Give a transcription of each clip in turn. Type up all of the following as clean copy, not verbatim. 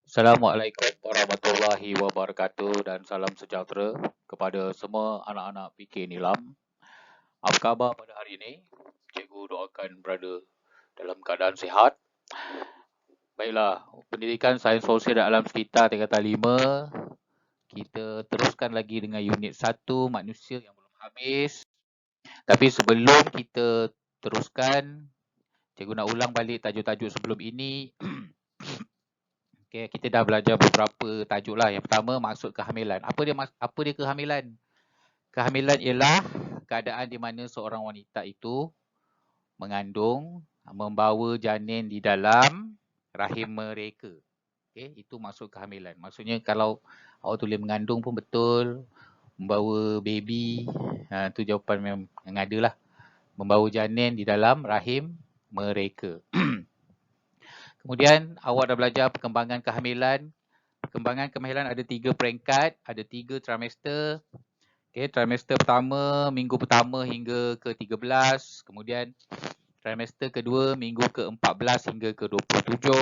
Assalamualaikum warahmatullahi wabarakatuh dan salam sejahtera kepada semua anak-anak PK Nilam. Apa khabar pada hari ini? Cikgu doakan berada dalam keadaan sihat. Baiklah, pendidikan sains sosial dan alam sekitar tingkatan 5. Kita teruskan lagi dengan unit 1 manusia yang belum habis. Tapi sebelum kita teruskan, cikgu nak ulang balik tajuk-tajuk sebelum ini. Okay, kita dah belajar beberapa tajuk lah. Yang pertama, maksud kehamilan. Apa dia kehamilan? Kehamilan ialah keadaan di mana seorang wanita itu mengandung, membawa janin di dalam rahim mereka. Okay, itu maksud kehamilan. Maksudnya kalau awak tulis mengandung pun betul, membawa baby, itu jawapan yang ada lah. Membawa janin di dalam rahim mereka. Kemudian awak dah belajar perkembangan kehamilan. Perkembangan kehamilan ada 3 peringkat, ada 3 trimester. Okay, trimester pertama, minggu pertama hingga ke-13. Kemudian trimester kedua, minggu ke-14 hingga ke-27.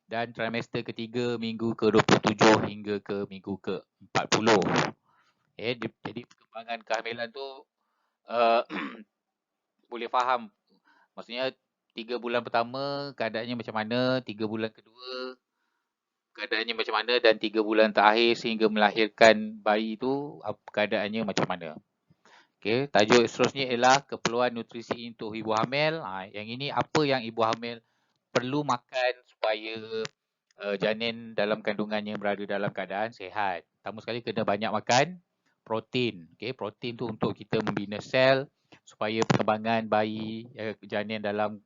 Dan trimester ketiga, minggu ke-27 hingga ke minggu ke-40. Okay, jadi perkembangan kehamilan tu boleh faham. Maksudnya 3 bulan pertama keadaannya macam mana, 3 bulan kedua keadaannya macam mana, dan 3 bulan terakhir sehingga melahirkan bayi tu keadaannya macam mana. Okay, tajuk seterusnya ialah keperluan nutrisi untuk ibu hamil. Yang ini apa yang ibu hamil perlu makan supaya janin dalam kandungannya berada dalam keadaan sihat. Pertama sekali kena banyak makan protein. Okay, protein tu untuk kita membina sel supaya perkembangan bayi janin dalam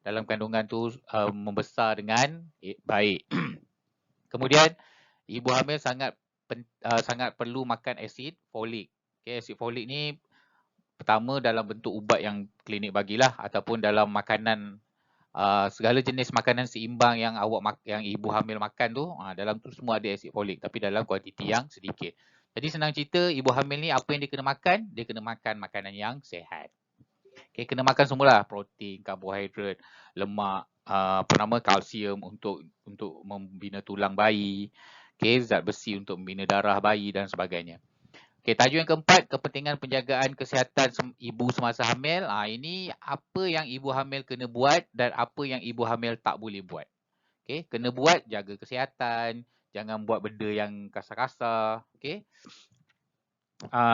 kandungan tu membesar dengan baik. Kemudian ibu hamil sangat perlu makan asid folik. Okay, asid folik ni pertama dalam bentuk ubat yang klinik bagilah ataupun dalam makanan, segala jenis makanan seimbang yang yang ibu hamil makan tu, dalam tu semua ada asid folik tapi dalam kuantiti yang sedikit. Jadi senang cerita, ibu hamil ni apa yang dia kena makan? Dia kena makan makanan yang sihat. Okay, kena makan semualah, protein, karbohidrat, lemak, kalsium untuk membina tulang bayi, okay, zat besi untuk membina darah bayi dan sebagainya. Okay, tajuk yang keempat, kepentingan penjagaan kesihatan ibu semasa hamil. Ini apa yang ibu hamil kena buat dan apa yang ibu hamil tak boleh buat. Okay, kena buat, jaga kesihatan, jangan buat benda yang kasar-kasar. Okay.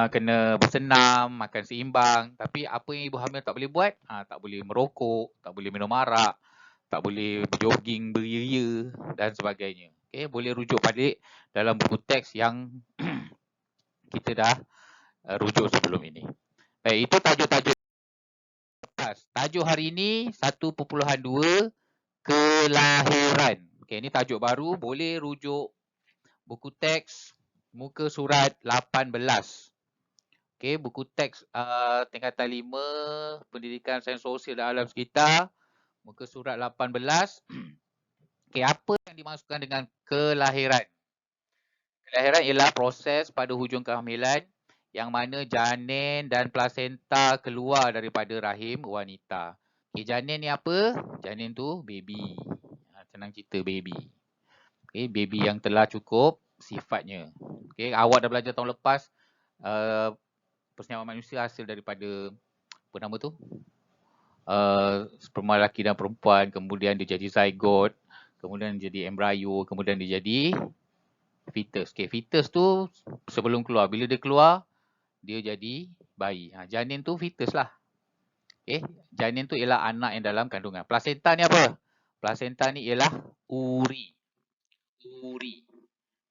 Kena bersenam, makan seimbang. Tapi apa yang ibu hamil tak boleh buat? Tak boleh merokok, tak boleh minum arak, tak boleh berjogging, beria dan sebagainya. Okay, boleh rujuk balik dalam buku teks yang kita dah rujuk sebelum ini. Baik, itu tajuk-tajuk. Tajuk hari ini 1.2 kelahiran. Okay, ini tajuk baru, boleh rujuk buku teks muka surat 18. Okay, buku teks tingkatan 5 pendidikan sains sosial dan alam sekitar muka surat 18. Okay, apa yang dimaksudkan dengan kelahiran? Kelahiran ialah proses pada hujung kehamilan yang mana janin dan plasenta keluar daripada rahim wanita. Okay, janin ni apa? Janin tu baby. Senang cerita, baby. Okay, baby yang telah cukup sifatnya. Okay, awak dah belajar tahun lepas persenyawan manusia hasil daripada apa nama tu? Sperma lelaki dan perempuan, kemudian dia jadi zygote, kemudian jadi embryo, kemudian dia jadi fetus. Okay, fetus tu sebelum keluar, bila dia keluar, dia jadi bayi. Janin tu fetus lah. Okay, janin tu ialah anak yang dalam kandungan. Plasenta ni apa? Plasenta ni ialah uri.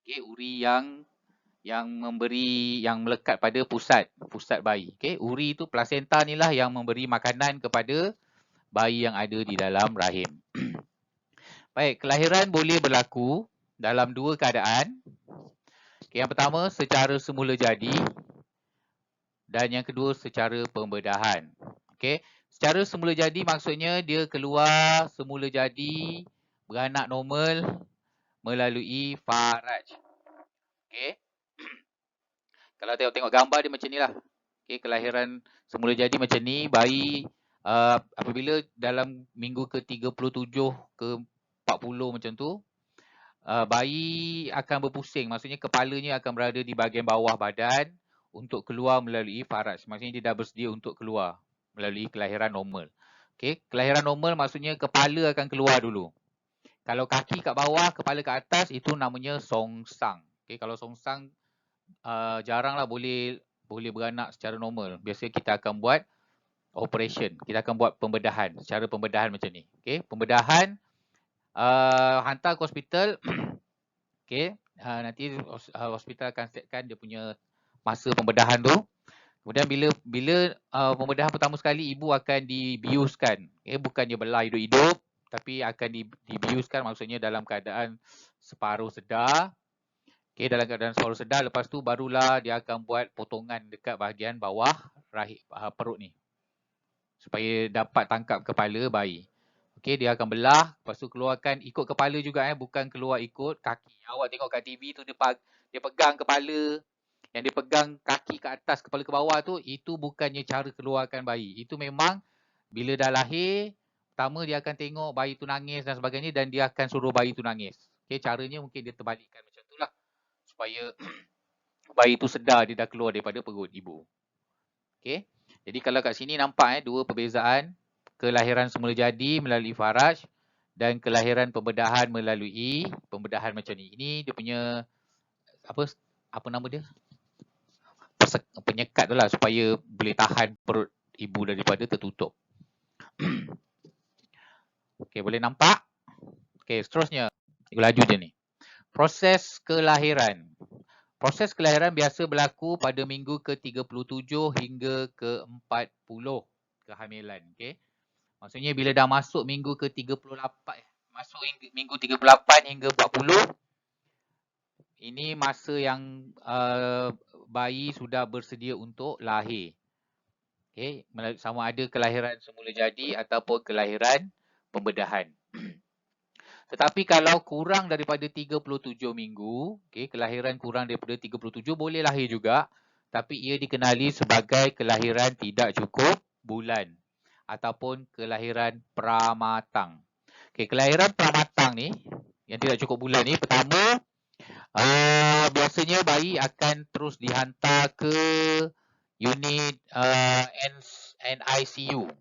Okay, uri yang melekat pada pusat bayi. Okay, uri tu, plasenta ni lah yang memberi makanan kepada bayi yang ada di dalam rahim. Baik, kelahiran boleh berlaku dalam 2 keadaan. Okay, yang pertama secara semula jadi dan yang kedua secara pembedahan. Okay, secara semula jadi maksudnya dia keluar semula jadi beranak normal melalui faraj. Okay. Kalau tengok gambar dia macam ni lah. Okay, kelahiran semula jadi macam ni. Bayi apabila dalam minggu ke-37 ke 40 macam tu, bayi akan berpusing. Maksudnya kepalanya akan berada di bahagian bawah badan untuk keluar melalui faraj. Maksudnya dia dah bersedia untuk keluar melalui kelahiran normal. Okey, kelahiran normal maksudnya kepala akan keluar dulu. Kalau kaki kat bawah, kepala kat atas, itu namanya songsang. Okey, kalau songsang jaranglah boleh beranak secara normal. Biasanya kita akan buat operation. Kita akan buat pembedahan. Secara pembedahan macam ni. Okey, pembedahan hantar ke hospital. Okey, nanti hospital akan setkan dia punya masa pembedahan tu. Kemudian bila pembedahan pertama sekali, ibu akan dibiuskan. Bukan dia belah hidup-hidup, tapi akan dibiuskan, maksudnya dalam keadaan separuh sedar. Dalam keadaan separuh sedar, lepas tu barulah dia akan buat potongan dekat bahagian bawah rahim perut ni, supaya dapat tangkap kepala bayi. Dia akan belah, lepas tu keluarkan ikut kepala juga, bukan keluar ikut kaki. Awak tengok kat TV tu dia pegang kepala, yang dia pegang kaki ke atas, kepala ke bawah tu, itu bukannya cara keluarkan bayi. Itu memang bila dah lahir, pertama dia akan tengok bayi tu nangis dan sebagainya, dan dia akan suruh bayi tu nangis. Caranya mungkin dia terbalikkan macam tu lah, supaya bayi tu sedar dia dah keluar daripada perut ibu. Jadi kalau kat sini nampak dua perbezaan, kelahiran semula jadi melalui faraj dan kelahiran pembedahan melalui pembedahan macam ni. Ini dia punya apa nama dia? Penyekat tu lah, supaya boleh tahan perut ibu daripada tertutup. Okey, boleh nampak? Okey, seterusnya. Laju je ni. Proses kelahiran. Proses kelahiran biasa berlaku pada minggu ke-37 hingga ke-40 kehamilan. Maksudnya bila dah masuk minggu ke-38, masuk minggu 38 hingga 40, ini masa yang bayi sudah bersedia untuk lahir. Sama ada kelahiran semula jadi ataupun kelahiran pembedahan. Tetapi kalau kurang daripada 37 minggu, kelahiran kurang daripada 37 boleh lahir juga, tapi ia dikenali sebagai kelahiran tidak cukup bulan ataupun kelahiran pramatang. Kelahiran pramatang ni, yang tidak cukup bulan ni, pertama, biasanya bayi akan terus dihantar ke unit NICU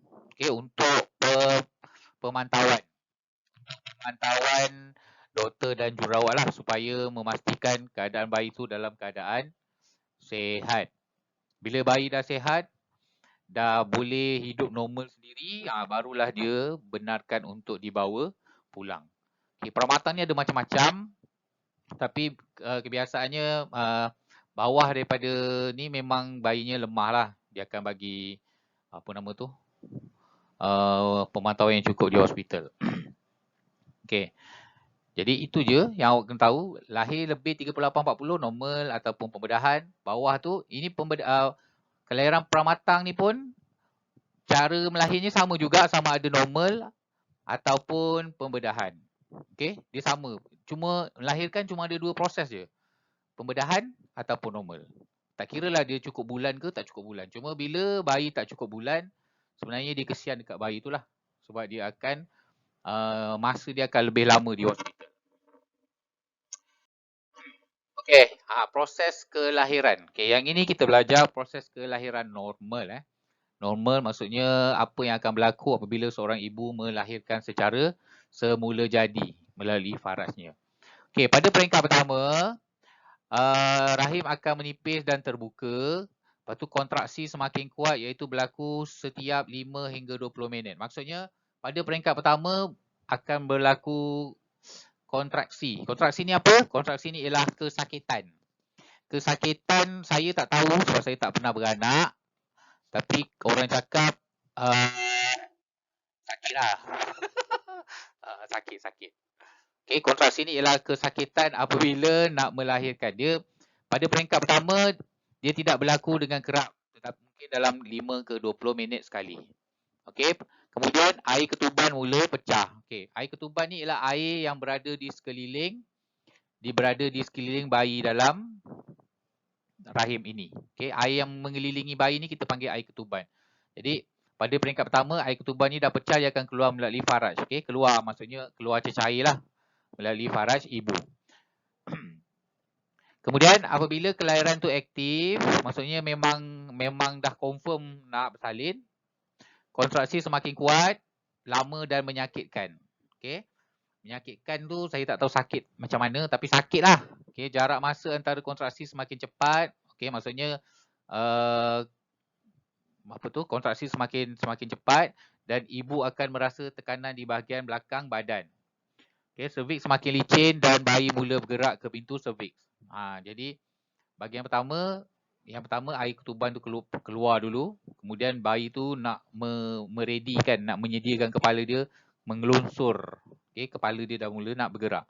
untuk pemantauan doktor dan jururawat lah, supaya memastikan keadaan bayi tu dalam keadaan sihat. Bila bayi dah sihat, dah boleh hidup normal sendiri, barulah dia benarkan untuk dibawa pulang. Perawatan ni ada macam-macam, tapi kebiasaannya bawah daripada ni memang bayinya lemah lah. Dia akan bagi pemantauan yang cukup di hospital. Jadi itu je yang awak kena tahu. Lahir lebih 38-40 normal ataupun pembedahan. Bawah tu, ini kelahiran pramatang ni pun cara melahirnya sama juga, sama ada normal ataupun pembedahan. Dia sama. Cuma melahirkan cuma ada dua proses je. Pembedahan ataupun normal. Tak kira lah dia cukup bulan ke tak cukup bulan. Cuma bila bayi tak cukup bulan, sebenarnya dia kesian dekat bayi tu lah. Sebab dia akan masa dia akan lebih lama di hospital. Proses kelahiran. Yang ini kita belajar proses kelahiran normal. Normal maksudnya apa yang akan berlaku apabila seorang ibu melahirkan secara semula jadi melalui farajnya. Pada peringkat pertama, rahim akan menipis dan terbuka. Lepas tu kontraksi semakin kuat, iaitu berlaku setiap 5 hingga 20 minit. Maksudnya pada peringkat pertama akan berlaku kontraksi. Kontraksi ni apa? Kontraksi ni ialah kesakitan. Kesakitan saya tak tahu sebab saya tak pernah beranak. Tapi orang cakap sakit lah. Sakit. Kontraksi ni ialah kesakitan apabila nak melahirkan. Dia pada peringkat pertama, dia tidak berlaku dengan kerap. Tetapi mungkin dalam 5 ke 20 minit sekali. Kemudian air ketuban mula pecah. Air ketuban ni ialah air yang berada di sekeliling bayi dalam rahim ini. Air yang mengelilingi bayi ni kita panggil air ketuban. Jadi pada peringkat pertama, air ketuban ni dah pecah, dia akan keluar melalui faraj. Keluar maksudnya keluar cecair lah melalui faraj ibu. Kemudian apabila kelahiran tu aktif, maksudnya memang dah confirm nak bersalin, kontraksi semakin kuat, lama dan menyakitkan. Okey. Menyakitkan tu saya tak tahu sakit macam mana, tapi sakit lah. Okey, jarak masa antara kontraksi semakin cepat. Okey, maksudnya kontraksi semakin cepat dan ibu akan merasa tekanan di bahagian belakang badan. Okey, cervix semakin licin dan bayi mula bergerak ke pintu cervix. Jadi bahagian pertama, yang pertama air ketuban tu keluar dulu, kemudian bayi tu nak meredikan, nak menyediakan kepala dia mengelunsur. Okey, kepala dia dah mula nak bergerak.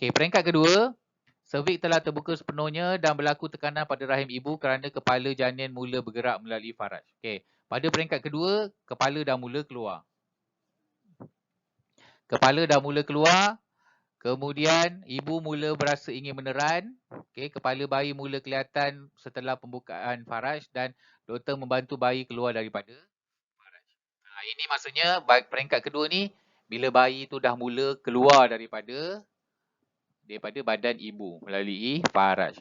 Okey, peringkat kedua, cervix telah terbuka sepenuhnya dan berlaku tekanan pada rahim ibu kerana kepala janin mula bergerak melalui faraj. Okey, pada peringkat kedua, kepala dah mula keluar. Kepala dah mula keluar, kemudian ibu mula berasa ingin meneran. Okey, kepala bayi mula kelihatan setelah pembukaan faraj dan doktor membantu bayi keluar daripada faraj. Ini maksudnya peringkat kedua ni bila bayi tu dah mula keluar daripada badan ibu melalui faraj.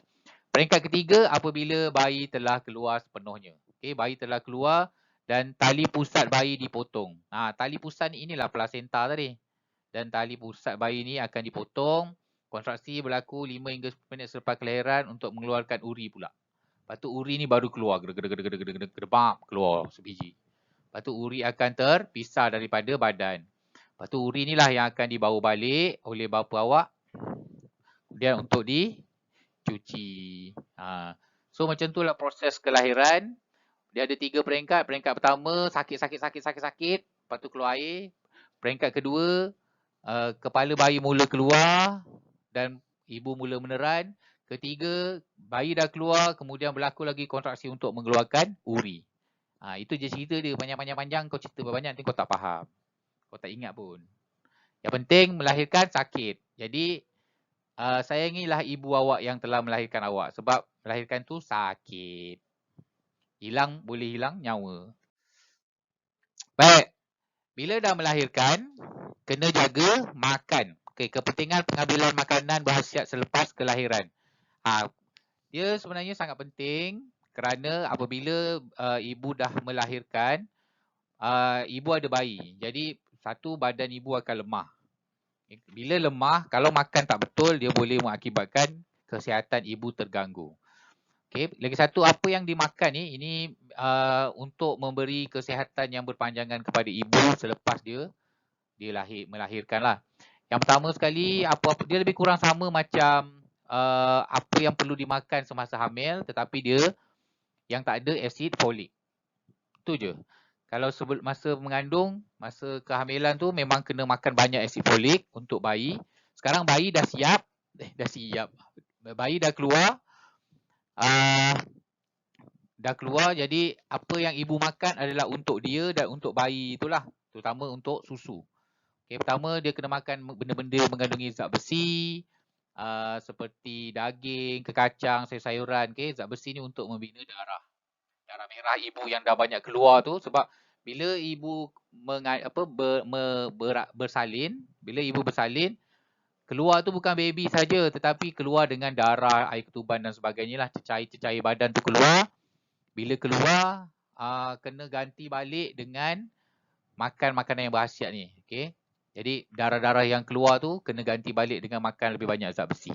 Peringkat ketiga apabila bayi telah keluar sepenuhnya. Okey, bayi telah keluar dan tali pusat bayi dipotong. Tali pusat ni inilah plasenta tadi. Dan tali pusat bayi ni akan dipotong. Kontraksi berlaku 5 hingga 10 minit selepas kelahiran untuk mengeluarkan uri pula. Lepas tu uri ni baru keluar. Keluar sebiji. Lepas tu uri akan terpisah daripada badan. Lepas tu uri ni lah yang akan dibawa balik oleh bapa awak. Kemudian untuk dicuci. So macam tu lah proses kelahiran. Dia ada 3 peringkat. Peringkat pertama sakit. Lepas tu keluar air. Peringkat kedua kepala bayi mula keluar dan ibu mula meneran. Ketiga, bayi dah keluar kemudian berlaku lagi kontraksi untuk mengeluarkan uri. Itu je cerita dia, panjang-panjang kau cerita banyak nanti kau tak faham. Kau tak ingat pun. Yang penting melahirkan sakit. Jadi sayangilah ibu awak yang telah melahirkan awak sebab melahirkan tu sakit. Boleh hilang nyawa. Baik. Bila dah melahirkan, kena jaga makan. Okey, kepentingan pengambilan makanan berkhasiat selepas kelahiran. Dia sebenarnya sangat penting kerana apabila ibu dah melahirkan, ibu ada bayi. Jadi satu, badan ibu akan lemah. Bila lemah, kalau makan tak betul, dia boleh mengakibatkan kesihatan ibu terganggu. Okay. Lagi satu, apa yang dimakan ni, ini untuk memberi kesihatan yang berpanjangan kepada ibu selepas dia melahirkan lah. Yang pertama sekali, dia lebih kurang sama macam apa yang perlu dimakan semasa hamil, tetapi dia yang tak ada asid folik. Itu je. Kalau masa mengandung, masa kehamilan tu memang kena makan banyak asid folik untuk bayi. Sekarang bayi dah siap. Bayi dah keluar. Jadi apa yang ibu makan adalah untuk dia dan untuk bayi itulah, terutama untuk susu. Okay, pertama dia kena makan benda-benda mengandungi zat besi, seperti daging, kekacang, sayur-sayuran. Okay, zat besi ni untuk membina darah merah ibu yang dah banyak keluar tu, sebab bila ibu bersalin, keluar tu bukan baby saja tetapi keluar dengan darah, air ketuban dan sebagainya lah, cecair badan tu keluar. Bila keluar, kena ganti balik dengan makan makanan yang berkhasiat ni. Okay. Jadi darah-darah yang keluar tu kena ganti balik dengan makan lebih banyak zat besi.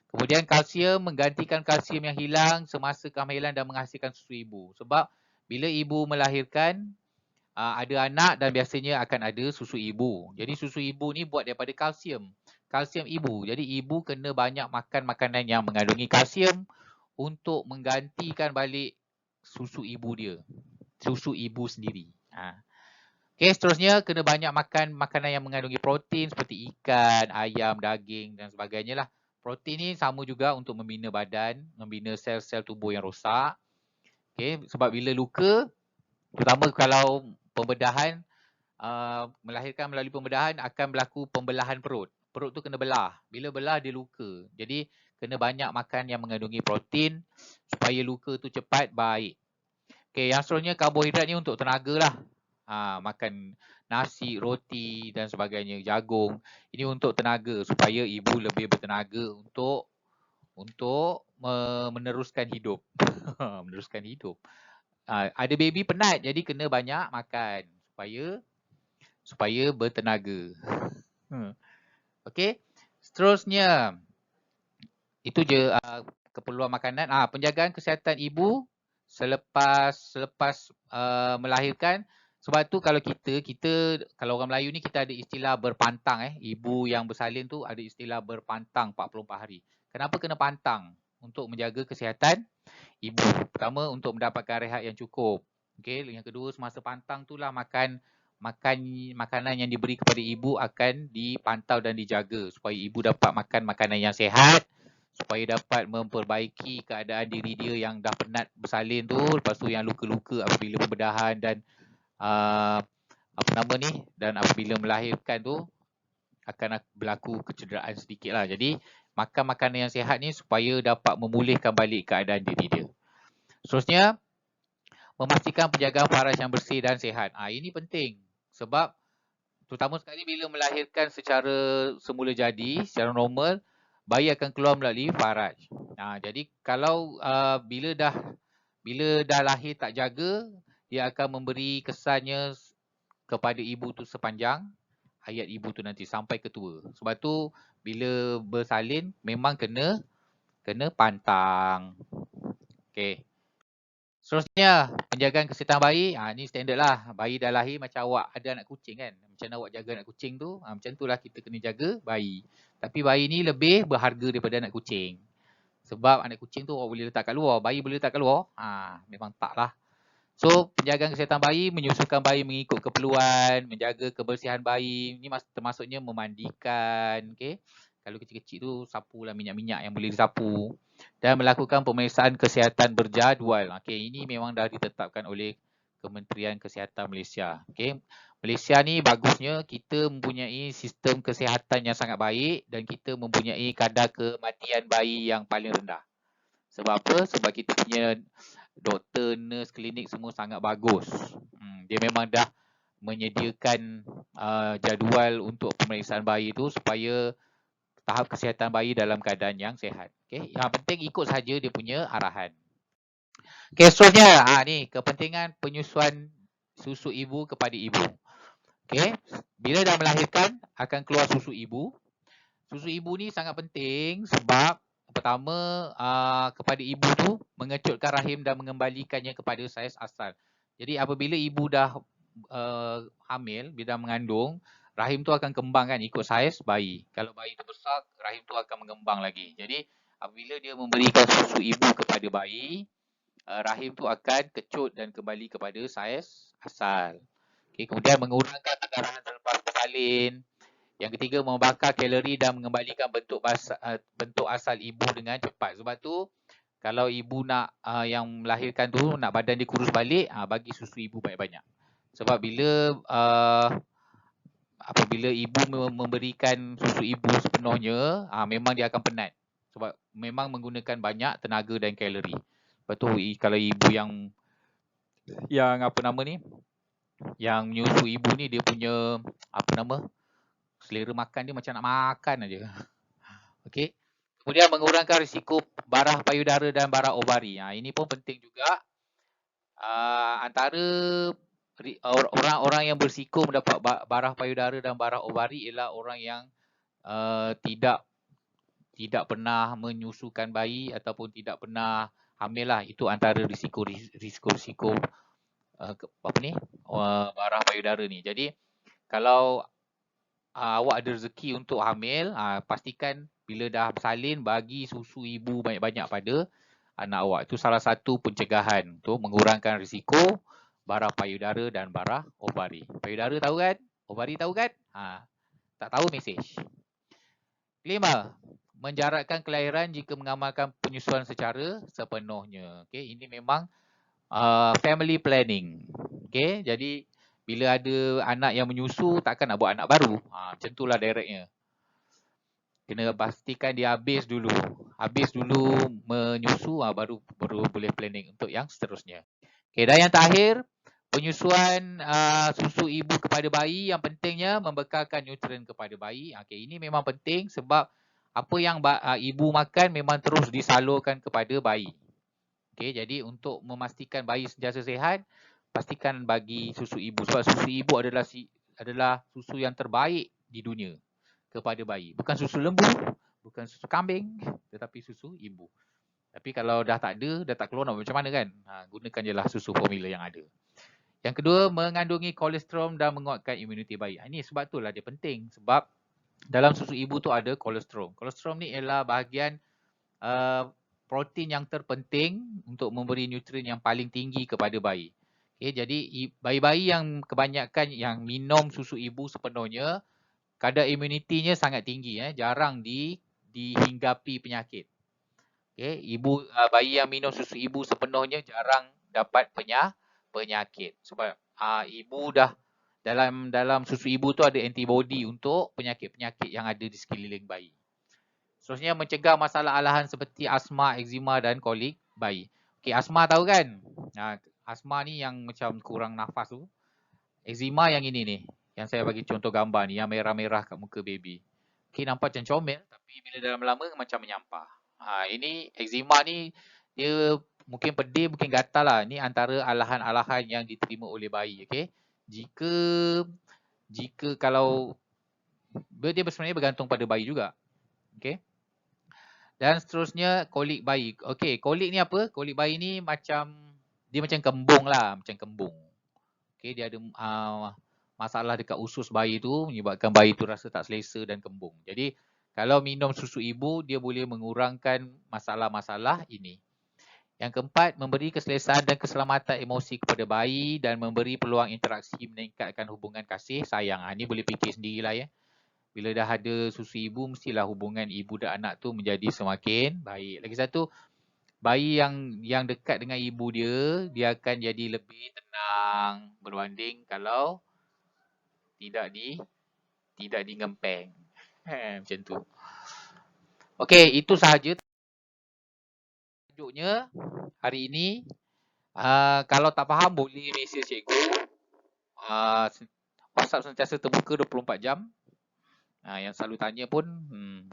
Kemudian kalsium, menggantikan kalsium yang hilang semasa kehamilan dan menghasilkan susu ibu. Sebab bila ibu melahirkan, ada anak dan biasanya akan ada susu ibu. Jadi susu ibu ni buat daripada kalsium. Kalsium ibu. Jadi ibu kena banyak makan makanan yang mengandungi kalsium untuk menggantikan balik susu ibu dia. Susu ibu sendiri. Okay, seterusnya kena banyak makan makanan yang mengandungi protein seperti ikan, ayam, daging dan sebagainya lah. Protein ni sama juga untuk membina badan, membina sel-sel tubuh yang rosak. Okay, sebab bila luka, terutama kalau pembedahan, melahirkan melalui pembedahan akan berlaku pembelahan perut. Perut tu kena belah. Bila belah dia luka. Jadi kena banyak makan yang mengandungi protein supaya luka tu cepat baik. Okay, yang seterusnya karbohidrat ni untuk tenaga lah. Makan nasi, roti dan sebagainya, jagung. Ini untuk tenaga supaya ibu lebih bertenaga untuk meneruskan hidup. Meneruskan hidup. Ada baby penat, jadi kena banyak makan supaya bertenaga. Okey. Seterusnya, itu je keperluan makanan. Penjagaan kesihatan ibu selepas melahirkan. Sebab tu kalau kita kalau orang Melayu ni kita ada istilah berpantang. Ibu yang bersalin tu ada istilah berpantang 44 hari. Kenapa kena pantang? Untuk menjaga kesihatan ibu. Pertama, untuk mendapatkan rehat yang cukup. Okey, yang kedua, semasa pantang tu lah makanan yang diberi kepada ibu akan dipantau dan dijaga supaya ibu dapat makan makanan yang sihat, supaya dapat memperbaiki keadaan diri dia yang dah penat bersalin tu, lepas tu yang luka-luka apabila pembedahan dan dan apabila melahirkan tu akan berlaku kecederaan sedikit lah. Jadi makan makanan yang sihat ni supaya dapat memulihkan balik keadaan diri dia. Seterusnya, memastikan penjagaan faras yang bersih dan sihat. Ini penting sebab terutama sekali bila melahirkan secara semula jadi, secara normal, bayi akan keluar melalui faraj. Jadi kalau bila dah lahir tak jaga, dia akan memberi kesannya kepada ibu tu sepanjang hayat ibu tu nanti sampai ke tua. Sebab tu bila bersalin memang kena pantang. Okey. Seterusnya, penjagaan kesihatan bayi. Ni standard lah. Bayi dah lahir macam awak ada anak kucing kan. Macam mana awak jaga anak kucing tu. Macam tu lah kita kena jaga bayi. Tapi bayi ni lebih berharga daripada anak kucing. Sebab anak kucing tu awak boleh letak kat luar. Bayi boleh letak kat luar. Memang tak lah. So, penjagaan kesihatan bayi, menyusukan bayi mengikut keperluan, menjaga kebersihan bayi. Ni termasuknya memandikan. Okay. Kalau kecil-kecil tu, sapulah minyak-minyak yang boleh disapu. Dan melakukan pemeriksaan kesihatan berjadual. Okay, ini memang dah ditetapkan oleh Kementerian Kesihatan Malaysia. Okay. Malaysia ni bagusnya kita mempunyai sistem kesihatan yang sangat baik dan kita mempunyai kadar kematian bayi yang paling rendah. Sebab apa? Sebab kita punya doktor, nurse, klinik semua sangat bagus. Dia memang dah menyediakan jadual untuk pemeriksaan bayi tu supaya tahap kesihatan bayi dalam keadaan yang sihat. Okay. Yang penting ikut saja dia punya arahan. Okay, seterusnya ni kepentingan penyusuan susu ibu kepada ibu. Okay. Bila dah melahirkan akan keluar susu ibu. Susu ibu ni sangat penting sebab pertama kepada ibu tu mengecutkan rahim dan mengembalikannya kepada saiz asal. Jadi apabila ibu dah hamil, bila dah mengandung, rahim tu akan kembang kan ikut saiz bayi. Kalau bayi tu besar, rahim tu akan mengembang lagi. Jadi apabila dia memberikan susu ibu kepada bayi, rahim tu akan kecut dan kembali kepada saiz asal. Okay, kemudian mengurangkan pendarahan selepas bersalin. Yang ketiga, membakar kalori dan mengembalikan bentuk asal ibu dengan cepat. Sebab tu kalau ibu nak yang melahirkan tu nak badan dia kurus balik, bagi susu ibu banyak-banyak. Sebab apabila ibu memberikan susu ibu sepenuhnya, memang dia akan penat. Sebab memang menggunakan banyak tenaga dan kalori. Lepas tu kalau ibu yang yang menyusu ibu ni dia punya selera makan dia macam nak makan aja. Okey. Kemudian mengurangkan risiko barah payudara dan barah ovari. Ini pun penting juga. Antara orang-orang yang berisiko mendapat barah payudara dan barah ovari ialah orang yang tidak pernah menyusukan bayi ataupun tidak pernah hamil lah. Itu antara risiko barah payudara ni. Jadi kalau awak ada rezeki untuk hamil, pastikan bila dah bersalin bagi susu ibu banyak-banyak pada anak awak. Itu salah satu pencegahan untuk mengurangkan risiko barah payudara dan barah ovari. Payudara tahu kan? Ovari tahu kan? Tak tahu mesej. 5. Menjarakkan kelahiran jika mengamalkan penyusuan secara sepenuhnya. Okay, ini memang family planning. Okay, jadi bila ada anak yang menyusu, takkan nak buat anak baru. Macam itulah directnya. Kena pastikan dia habis dulu. Habis dulu menyusu, baru boleh planning untuk yang seterusnya. Okay, dan yang terakhir, penyusuan susu ibu kepada bayi yang pentingnya membekalkan nutrien kepada bayi. Okay, ini memang penting sebab Apa yang ibu makan memang terus disalurkan kepada bayi. Okey, jadi untuk memastikan bayi sentiasa sihat, pastikan bagi susu ibu. Sebab susu ibu adalah susu yang terbaik di dunia kepada bayi. Bukan susu lembu, bukan susu kambing, tetapi susu ibu. Tapi kalau dah tak ada, dah tak keluar nak macam mana kan? Gunakan je lah susu formula yang ada. Yang kedua, mengandungi kolesterol dan menguatkan imuniti bayi. Ini sebab itulah dia penting. Sebab dalam susu ibu tu ada kolesterol. Kolesterol ni ialah bahagian protein yang terpenting untuk memberi nutrien yang paling tinggi kepada bayi. Okay, jadi bayi-bayi yang kebanyakan yang minum susu ibu sepenuhnya, kadar imunitinya sangat tinggi, jarang dihinggapi penyakit. Okay, bayi yang minum susu ibu sepenuhnya jarang dapat penyakit sebab ibu dah dalam susu ibu tu ada antibody untuk penyakit-penyakit yang ada di sekeliling bayi. Seterusnya mencegah masalah alahan seperti asma, eczema dan kolik bayi. Okey, asma tahu kan? Asma ni yang macam kurang nafas tu. Eczema yang ini ni, yang saya bagi contoh gambar ni, yang merah-merah kat muka baby. Okey, nampak macam comel tapi bila dalam lama macam menyampah. Ini eczema ni dia mungkin pedih, mungkin gatal lah. Ni antara alahan-alahan yang diterima oleh bayi. Okey, jika kalau dia sebenarnya bergantung pada bayi juga. Okey. Dan seterusnya kolik bayi. Okey, kolik ni apa? Kolik bayi ni dia macam kembung lah, macam kembung. Okey, dia ada masalah dekat usus bayi tu menyebabkan bayi tu rasa tak selesa dan kembung. Jadi kalau minum susu ibu, dia boleh mengurangkan masalah-masalah ini. Yang keempat, memberi keselesaan dan keselamatan emosi kepada bayi dan memberi peluang interaksi meningkatkan hubungan kasih sayang. Ini boleh fikir sendirilah ya. Bila dah ada susu ibu, mestilah hubungan ibu dan anak tu menjadi semakin baik. Lagi satu, bayi yang dekat dengan ibu dia akan jadi lebih tenang berbanding kalau tidak digempeng. Macam tu. Okey, itu sahaja tajuknya hari ini. Kalau tak faham boleh mesej cikgu. WhatsApp sentiasa terbuka 24 jam. Yang selalu tanya pun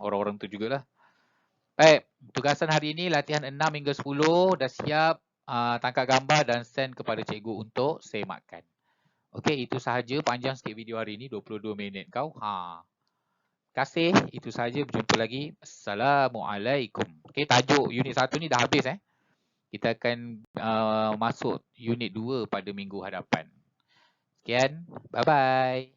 orang-orang tu jugalah. Baik, tugasan hari ini latihan 6 hingga 10 dah siap, tangkap gambar dan send kepada cikgu untuk semakkan. Okey, itu sahaja, panjang sikit video hari ini 22 minit kau. Terima kasih, itu sahaja, berjumpa lagi. Assalamualaikum. Okey, tajuk unit 1 ni dah habis Kita akan masuk unit 2 pada minggu hadapan. Sekian, bye-bye.